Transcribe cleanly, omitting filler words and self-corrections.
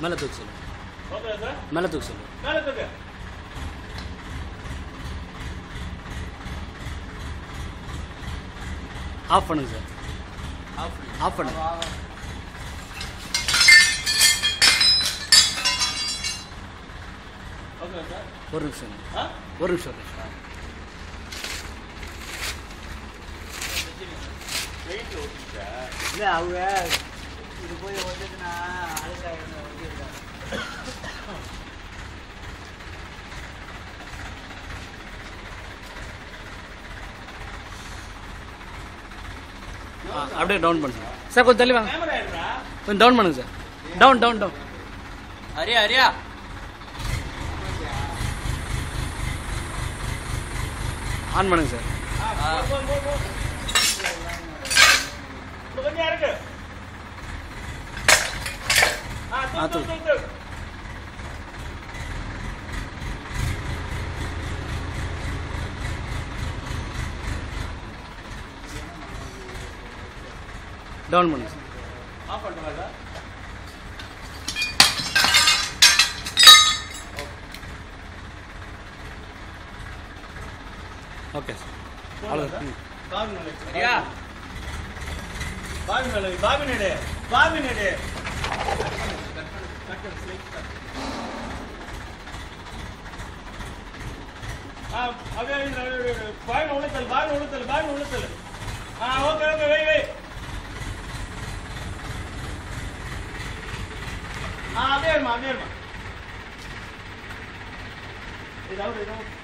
மேலே தூக்கு சொல்லு. Okay sir. மேலே தூக்கு சொல்லு. மேலே தூக்கு. ஆஃப் பண்ணுங்க சார். ஆஃப் பண்ணுங்க. Okay sir. ஒரு நிமிஷம். ஒரு நிமிஷம். வெயிட் ஓட்டிச்சா? இல்லை அவங்க இது போய் ஓட்டுதுன்னா அழுக்காக அப்படியே டவுன் பண்ணுங்க சார். கொஞ்சம் தள்ளி வாங்க. கேமரா எடுறா. கொஞ்சம் டவுன் பண்ணுங்க சார். Down down down. ஹரியா ஹரியா ஆன் பண்ணுங்க சார். போ. கொஞ்சம் இறக்கு. தூக்கு. டவுன் பண்ணுங்க சார். ஆஃப் பண்ணுங்க சார். Okay sir. அவ்வளோதான். ஹரியா பாபி நடு. அப்படியே பாய் உளுத்தல். ஓகே வை. அப்படியே இருமா. இது